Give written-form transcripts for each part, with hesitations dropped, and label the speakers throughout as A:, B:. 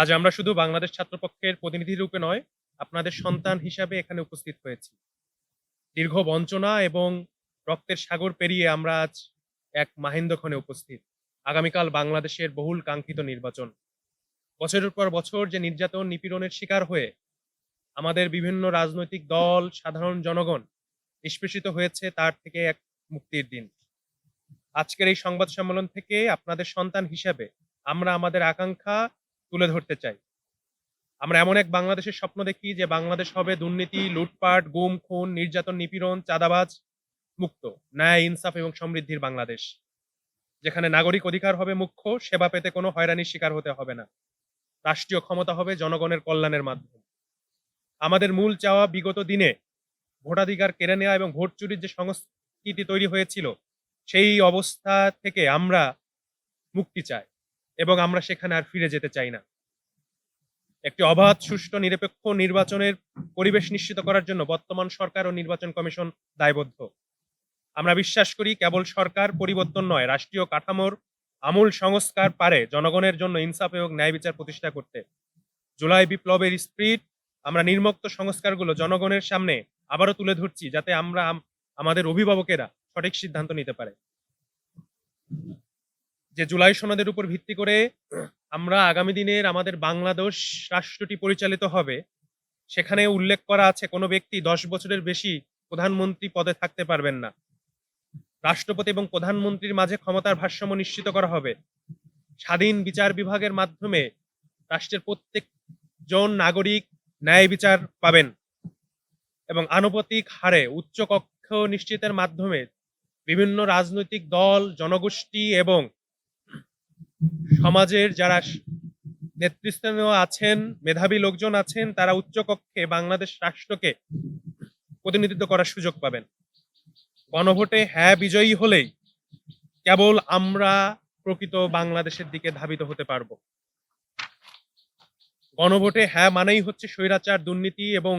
A: আজ আমরা শুধু বাংলাদেশ ছাত্রপক্ষের প্রতিনিধি রূপে নয়, আপনাদের সন্তান হিসাবে এখানে উপস্থিত হয়েছি। দীর্ঘ বঞ্চনা এবং রক্তের সাগর পেরিয়ে আমরা আজ এক মাহেন্দ্রক্ষণে উপস্থিত। আগামীকাল বাংলাদেশের বহুল কাঙ্ক্ষিত নির্বাচন। বছরের পর বছর যে নির্যাতন, নিপীড়নের শিকার হয়ে আমাদের বিভিন্ন রাজনৈতিক দল, সাধারণ জনগণ নিষ্পেষিত হয়েছে, তার থেকে এক মুক্তির দিন। আজকের এই সংবাদ সম্মেলন থেকে আপনাদের সন্তান হিসেবে আমরা আমাদের আকাঙ্ক্ষা তুলে ধরতে চাই। আমরা এমন এক বাংলাদেশের স্বপ্ন দেখি যে বাংলাদেশ হবে দুর্নীতি, লুটপাট, গুম, খুন, নির্যাতন, নিপীড়ন, চাঁদাবাজ মুক্ত, ন্যায়, ইনসাফ এবং সমৃদ্ধির বাংলাদেশ। যেখানে নাগরিক অধিকার হবে মুখ্য, সেবা পেতে কোনো হয়রানির শিকার হতে হবে না। রাষ্ট্রীয় ক্ষমতা হবে জনগণের কল্যাণের মাধ্যমে। আমাদের মূল চাওয়া, বিগত দিনে ভোটাধিকার কেড়ে নেওয়া এবং ভোট চুরির যে সংস্কৃতি তৈরি হয়েছিল, সেই অবস্থা থেকে আমরা মুক্তি চাই এবং আমরা সেখানে আর ফিরে যেতে চাই না। একটি অবাধ, সুষ্ঠু, নিরপেক্ষ নির্বাচনের পরিবেশ নিশ্চিত করার জন্য বর্তমান সরকার ও নির্বাচন কমিশন দায়বদ্ধ। আমরা বিশ্বাস করি কেবল সরকার পরিবর্তন নয়, রাষ্ট্রীয় কাঠামোর আমূল সংস্কার পারে জনগণের জন্য ইনসাফ এবং ন্যায় বিচার প্রতিষ্ঠা করতে। জুলাই বিপ্লবের স্পিরিট, আমরা নির্মুক্ত সংস্কারগুলো জনগণের সামনে আবারও তুলে ধরছি, যাতে আমরা আমাদের অভিভাবকেরা সঠিক সিদ্ধান্ত নিতে পারে। যে জুলাই সনদের উপর ভিত্তি করে আমরা আগামী দিনের আমাদের বাংলাদেশ রাষ্ট্রটি পরিচালিত হবে, সেখানে উল্লেখ করা আছে কোনো ব্যক্তি 10 বছরের বেশি প্রধানমন্ত্রী পদে থাকতে পারবেন না। রাষ্ট্রপতি এবং প্রধানমন্ত্রীর মাঝে ক্ষমতার ভারসাম্য নিশ্চিত করা হবে। স্বাধীন বিচার বিভাগের মাধ্যমে রাষ্ট্রের প্রত্যেকজন নাগরিক ন্যায় বিচার পাবেন এবং আনুপাতিক হারে উচ্চ কক্ষ নিশ্চিতের মাধ্যমে বিভিন্ন রাজনৈতিক দল, জনগোষ্ঠী এবং সমাজের যারা নেতৃস্থানীয় আছেন, মেধাবী লোকজন আছেন, তারা উচ্চকক্ষে বাংলাদেশ রাষ্ট্রকে প্রতিনিধিত্ব করার সুযোগ পাবেন। গণভোটে হ্যাঁ বিজয়ী হলেই কেবল আমরা প্রকৃত বাংলাদেশের দিকে ধাবিত হতে পারব। গণভোটে হ্যাঁ মানেই হচ্ছে স্বৈরাচার, দুর্নীতি এবং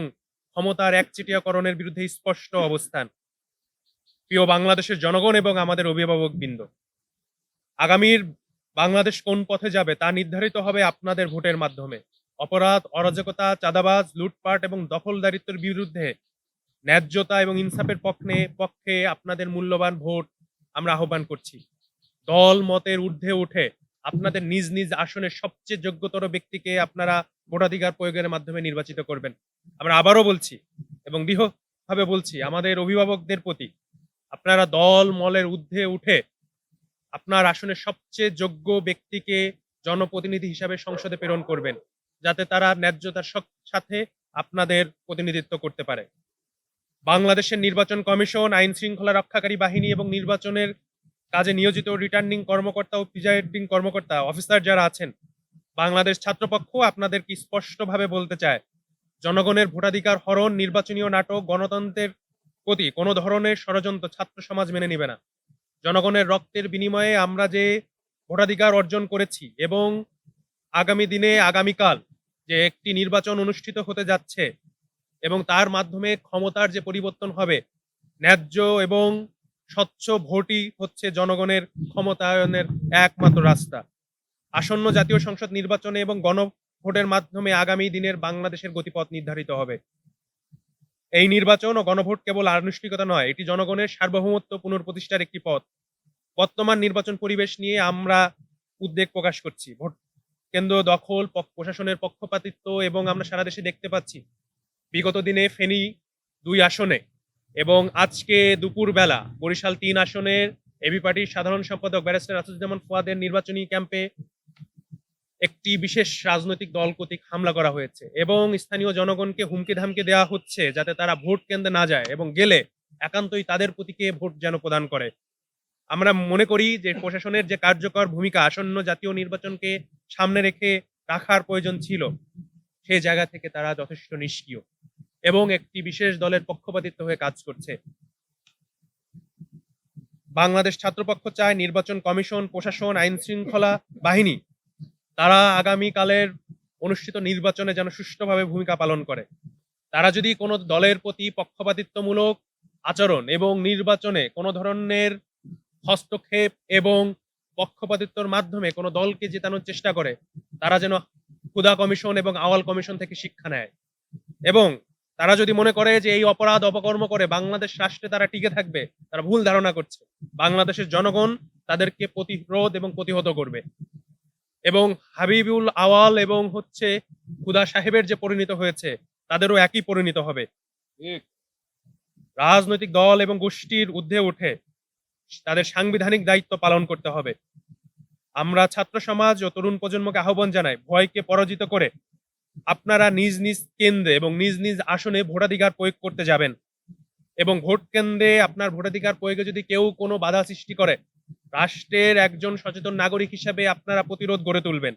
A: ক্ষমতার একচেটিয়াকরণের বিরুদ্ধে স্পষ্ট অবস্থান। প্রিয় বাংলাদেশের জনগণ এবং আমাদের অভিভাবকবৃন্দ, আগামীর বাংলাদেশ কোন পথে যাবে তা নির্ধারিত হবে আপনাদের ভোটের মাধ্যমে। অপরাধ, অরাজকতা, চাঁদাবাজ, লুটপাট এবং দখলদারিত্বের বিরুদ্ধে ন্যায্যতা এবং ইনসাফের পক্ষে আপনাদের মূল্যবান ভোট আমরা আহ্বান করছি। দল মতের ঊর্ধ্বে উঠে আপনাদের নিজ নিজ আসনের সবচেয়ে যোগ্যতর ব্যক্তিকে আপনারা ভোটাধিকার প্রয়োগের মাধ্যমে নির্বাচিত করবেন। আমরা আবারও বলছি এবং দৃঢ়ভাবে বলছি আমাদের অভিভাবকদের প্রতি, আপনারা দল মলের ঊর্ধ্বে উঠে আপনার আসনের সবচেয়ে যোগ্য ব্যক্তিকে জনপ্রতিনিধি হিসাবে সংসদে প্রেরণ করবেন, যাতে তারা ন্যায্যতার সাথে আপনাদের প্রতিনিধিত্ব করতে পারে। বাংলাদেশের নির্বাচন কমিশন, আইন শৃঙ্খলা রক্ষাকারী বাহিনী এবং নির্বাচনের কাজে নিয়োজিত রিটার্নিং কর্মকর্তা ও প্রিজাইডিং কর্মকর্তা, অফিসার যারা আছেন, বাংলাদেশ ছাত্রপক্ষ আপনাদেরকে স্পষ্টভাবে বলতে চায়, জনগণের ভোটাধিকার হরণ, নির্বাচনীয় নাটক, গণতন্ত্রের প্রতি কোনো ধরনের ষড়যন্ত্র ছাত্র সমাজ মেনে নিবে না। জনগণের রক্তের বিনিময়ে আমরা যে ভোটাধিকার অর্জন করেছি এবং আগামী দিনে আগামীকাল যে একটি নির্বাচন অনুষ্ঠিত হতে যাচ্ছে এবং তার মাধ্যমে ক্ষমতার যে পরিবর্তন হবে, ন্যায্য এবং স্বচ্ছ ভোটই হচ্ছে জনগণের ক্ষমতায়নের একমাত্র রাস্তা। আসন্ন জাতীয় সংসদ নির্বাচনে এবং গণভোটের মাধ্যমে আগামী দিনের বাংলাদেশের গতিপথ নির্ধারিত হবে। এই নির্বাচন ও গণভোট কেবল আনুষ্ঠানিকতা নয়, এটি জনগণের সার্বভৌমত্ব পুনঃপ্রতিষ্ঠার একটি পথ। বর্তমান নির্বাচন পরিবেশ নিয়ে আমরা উদ্বেগ প্রকাশ করছি। ভোট কেন্দ্র দখল, প্রশাসনের পক্ষপাতিত্ব এবং আমরা সারা দেশে দেখতে পাচ্ছি বিগত দিনে ফেনী 2 আসনে এবং আজকে দুপুর বেলা বরিশাল 3 আসনের এবি পার্টির সাধারণ সম্পাদক ব্যারিস্টার আসাদুজ্জামান ফুয়াদের নির্বাচনী ক্যাম্পে একটি বিশেষ রাজনৈতিক দল কর্তৃক হামলা করা হয়েছে এবং স্থানীয় জনগণকে হুমকি ধামকি দেওয়া হচ্ছে যাতে তারা ভোট কেন্দ্রে না যায় এবং গেলে একান্তই তাদের প্রতীকে ভোট যেন প্রদান করে। আমরা মনে করি যে প্রশাসনের যে কার্যকর ভূমিকা আসন্ন জাতীয় নির্বাচনকে সামনে রেখে রাখার প্রয়োজন ছিল, সেই জায়গা থেকে তারা যথেষ্ট নিষ্ক্রিয় এবং একটি বিশেষ দলের পক্ষপাতিত্ব হয়ে কাজ করছে। বাংলাদেশ ছাত্রপক্ষ চায় নির্বাচন কমিশন, প্রশাসন, আইন শৃঙ্খলা বাহিনী তারা আগামীকালের অনুষ্ঠিত নির্বাচনে যেন সুষ্ঠুভাবে ভূমিকা পালন করে। তারা যদি কোনো দলের প্রতি পক্ষপাতিত্বমূলক আচরণ এবং নির্বাচনে কোনো ধরনের হস্তক্ষেপ এবং পক্ষপাতিত্বর মাধ্যমে কোনো দলকে জেতানোর চেষ্টা করে, তারা যেন হুদা কমিশন এবং আওয়াল কমিশন থেকে শিক্ষা নেয় এবং তারা যদি মনে করে যে এই অপরাধ অপকর্ম করে বাংলাদেশ রাষ্ট্রে তারা টিকে থাকবে, তারা ভুল ধারণা করছে। বাংলাদেশের জনগণ তাদেরকে প্রতিরোধ এবং প্রতিহত করবে এবং হাবিবুল আওয়াল এবং হুদা সাহেবের যে পরিণত হয়েছে তাদেরও একই পরিণত হবে। রাজনৈতিক দল এবং গোষ্ঠীর ঊর্ধ্বে উঠে তাদের সাংবিধানিক দায়িত্ব পালন করতে হবে। আমরা ছাত্র সমাজ ও তরুণ প্রজন্মকে আহ্বান জানাই, ভয়কে পরাজিত করে আপনারা নিজ নিজ কেন্দ্রে এবং নিজ নিজ আসনে ভোটাধিকার প্রয়োগ করতে যাবেন এবং ভোট কেন্দ্রে আপনার ভোটাধিকার প্রয়োগে যদি কেউ কোনো বাধা সৃষ্টি করে, রাষ্ট্রের একজন সচেতন নাগরিক হিসেবে আপনারা প্রতিরোধ গড়ে তুলবেন।